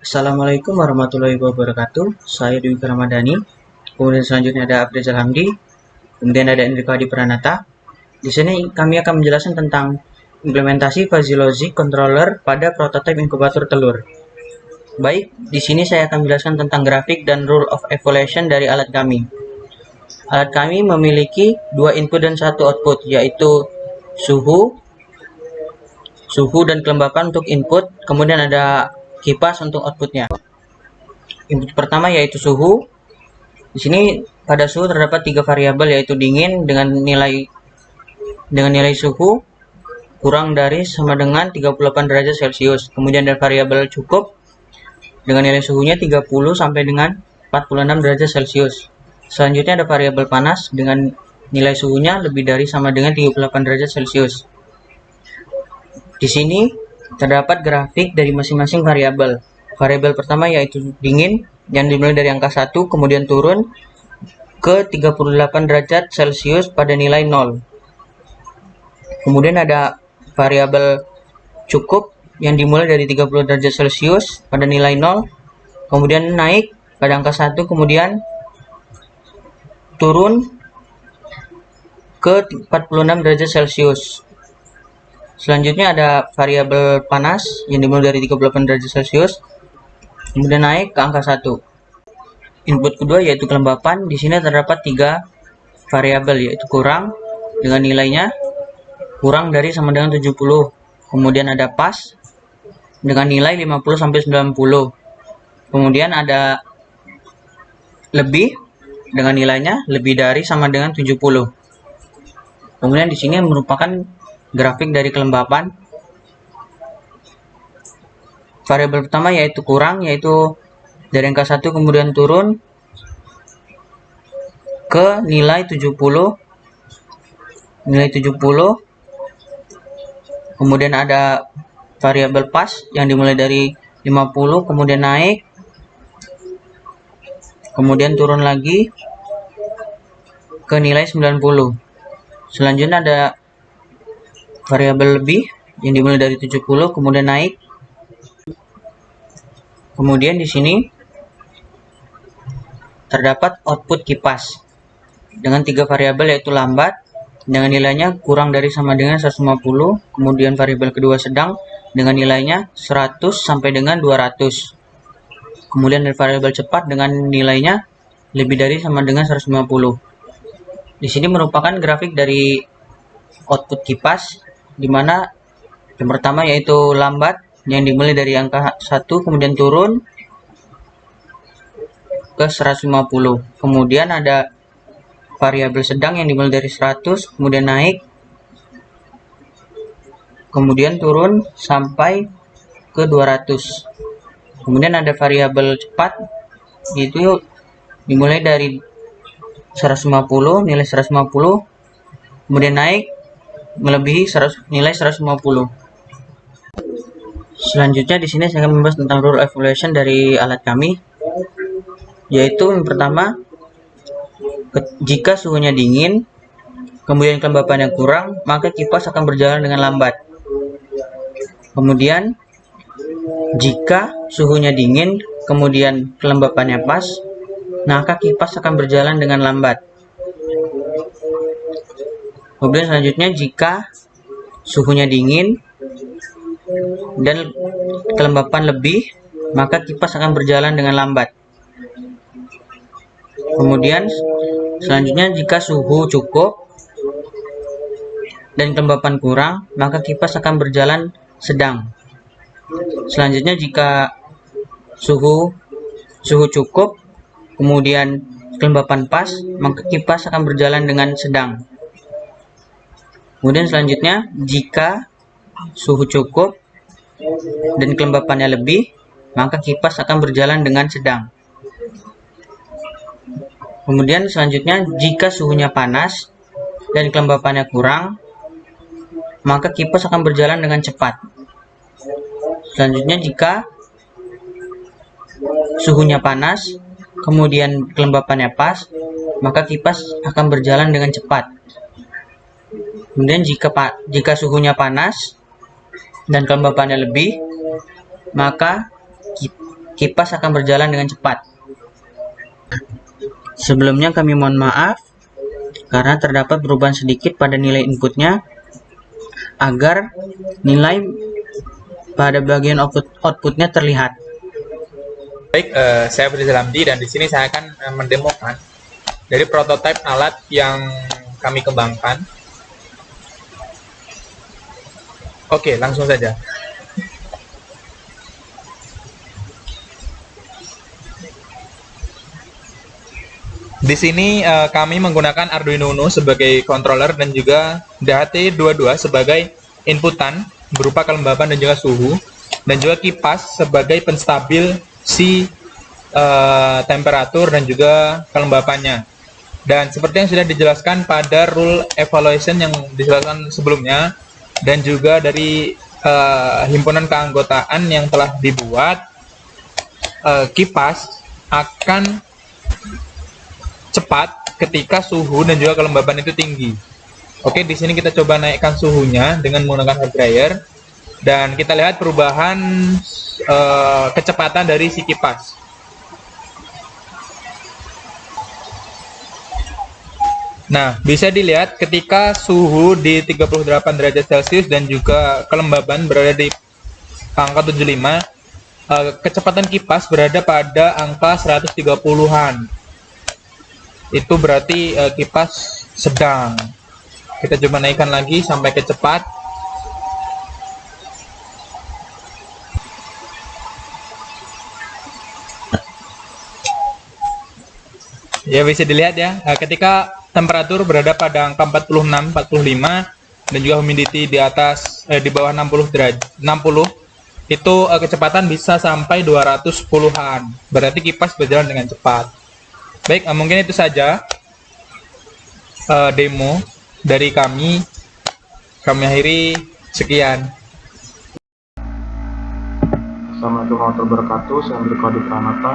Assalamualaikum warahmatullahi wabarakatuh. Saya Dwi Ramadhani. Kemudian selanjutnya ada Abrizal Hamdi. Kemudian ada Enrico Hadi Pranata. Di sini kami akan menjelaskan tentang implementasi fuzzy logic controller pada prototipe inkubator telur. Baik, di sini saya akan menjelaskan tentang grafik dan rule of evaluation dari alat kami. Alat kami memiliki dua input dan satu output, yaitu suhu dan kelembapan untuk input, kemudian ada kipas untuk outputnya. Input pertama yaitu suhu. Di sini pada suhu terdapat tiga variabel, yaitu dingin dengan nilai suhu kurang dari sama dengan 38 derajat Celcius. Kemudian ada variabel cukup dengan nilai suhunya 30 sampai dengan 46 derajat Celcius. Selanjutnya ada variabel panas dengan nilai suhunya lebih dari sama dengan 38 derajat Celcius. Di sini terdapat grafik dari masing-masing variabel. Variabel pertama yaitu dingin yang dimulai dari angka 1 kemudian turun ke 38 derajat Celcius pada nilai 0. Kemudian ada variabel cukup yang dimulai dari 30 derajat Celcius pada nilai 0, kemudian naik pada angka 1 kemudian turun ke 46 derajat Celcius. Selanjutnya ada variabel panas yang dimulai dari 38 derajat Celcius kemudian naik ke angka 1. Input kedua yaitu kelembapan. Di sini terdapat tiga variabel, yaitu kurang dengan nilainya kurang dari sama dengan 70. Kemudian ada pas dengan nilai 50 sampai 90. Kemudian ada lebih dengan nilainya lebih dari sama dengan 70. Kemudian di sini merupakan grafik dari kelembapan. Variabel pertama yaitu kurang, yaitu dari angka 1 kemudian turun ke nilai 70. Kemudian ada variabel pas yang dimulai dari 50 kemudian naik, kemudian turun lagi ke nilai 90. Selanjutnya ada variabel lebih yang dimulai dari 70 kemudian naik. Kemudian di sini terdapat output kipas dengan tiga variabel, yaitu lambat dengan nilainya kurang dari sama dengan 150, kemudian variabel kedua sedang dengan nilainya 100 sampai dengan 200. Kemudian ada variabel cepat dengan nilainya lebih dari sama dengan 150. Di sini merupakan grafik dari output kipas, di mana yang pertama yaitu lambat yang dimulai dari angka 1 kemudian turun ke 150. Kemudian ada variabel sedang yang dimulai dari 100 kemudian naik, kemudian turun sampai ke 200. Kemudian ada variabel cepat, yaitu dimulai dari 150, nilai 150 kemudian naik melebihi nilai 150. Selanjutnya di sini saya akan membahas tentang rule evaluation dari alat kami, yaitu yang pertama, jika suhunya dingin kemudian kelembapannya kurang, maka kipas akan berjalan dengan lambat. Kemudian jika suhunya dingin kemudian kelembapannya pas, maka kipas akan berjalan dengan lambat. Kemudian selanjutnya, jika suhunya dingin dan kelembapan lebih, maka kipas akan berjalan dengan lambat. Kemudian selanjutnya, jika suhu cukup dan kelembapan kurang, maka kipas akan berjalan sedang. Selanjutnya, jika suhu cukup kemudian kelembapan pas, maka kipas akan berjalan dengan sedang. Kemudian selanjutnya, jika suhu cukup dan kelembapannya lebih, maka kipas akan berjalan dengan sedang. Kemudian selanjutnya, jika suhunya panas dan kelembapannya kurang, maka kipas akan berjalan dengan cepat. Selanjutnya, jika suhunya panas kemudian kelembapannya pas, maka kipas akan berjalan dengan cepat. Kemudian jika suhunya panas dan kelembapannya lebih, maka kipas akan berjalan dengan cepat. Sebelumnya kami mohon maaf karena terdapat perubahan sedikit pada nilai inputnya agar nilai pada bagian outputnya terlihat. Baik, saya Abrizal Hamdi dan di sini saya akan mendemokan dari prototipe alat yang kami kembangkan. Oke, langsung saja. Di sini kami menggunakan Arduino Uno sebagai controller dan juga DHT22 sebagai inputan berupa kelembaban dan juga suhu, dan juga kipas sebagai penstabil si temperatur dan juga kelembapannya. Dan seperti yang sudah dijelaskan pada rule evaluation yang dijelaskan sebelumnya, dan juga dari himpunan keanggotaan yang telah dibuat, kipas akan cepat ketika suhu dan juga kelembaban itu tinggi. Oke, di sini kita coba naikkan suhunya dengan menggunakan hair dryer dan kita lihat perubahan kecepatan dari si kipas. Nah, bisa dilihat ketika suhu di 38 derajat Celcius dan juga kelembaban berada di angka 75, kecepatan kipas berada pada angka 130-an. Itu berarti kipas sedang. Kita coba naikkan lagi sampai ke cepat. Ya, bisa dilihat ya, ketika temperatur berada pada angka 46, 45 dan juga humidity di atas di bawah 60 derajat 60, itu kecepatan bisa sampai 210-an. Berarti kipas berjalan dengan cepat. Baik, mungkin itu saja demo dari kami. Kami akhiri, sekian. Assalamualaikum warahmatullahi wabarakatuh. Saya Andri Kodi Pranata.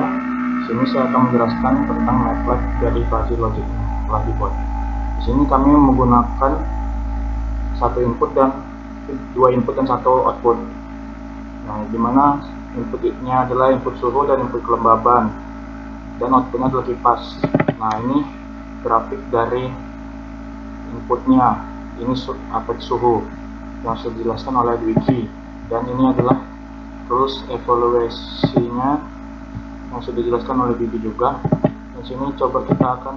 Di sini saya akan menjelaskan tentang MATLAB dari fuzzy logic yang telah dibuat. Di sini kami menggunakan satu input dan dua input dan satu output. Nah, dimana inputnya adalah input suhu dan input kelembaban, dan outputnya adalah kipas. Nah, ini grafik dari inputnya. Ini apet suhu yang sudah dijelaskan oleh Dwiki, dan ini adalah terus evaluasinya yang sudah dijelaskan oleh Bibi juga. Di sini coba kita akan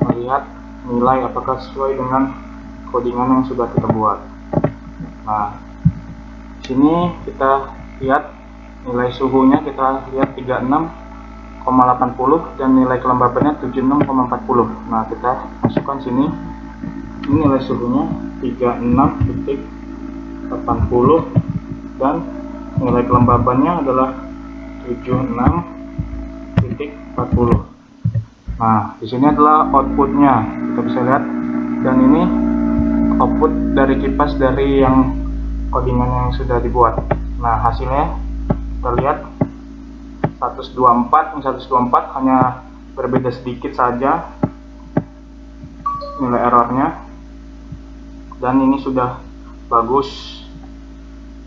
melihat nilai apakah sesuai dengan codingan yang sudah kita buat. Nah, di sini kita lihat nilai suhunya, kita lihat 36,80 dan nilai kelembabannya 76,40. Nah, kita masukkan sini. Ini nilai suhunya 36,80 dan nilai kelembabannya adalah 76,40. Nah, di sini adalah outputnya, kita bisa lihat, dan ini output dari kipas dari yang codingan yang sudah dibuat. Nah, hasilnya kita lihat 124, ini 124 hanya berbeda sedikit saja nilai errornya, dan ini sudah bagus.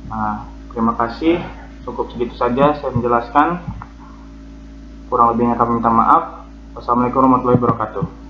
Nah, terima kasih. Cukup segitu saja saya menjelaskan. Kurang lebihnya kami minta maaf. Wassalamualaikum warahmatullahi wabarakatuh.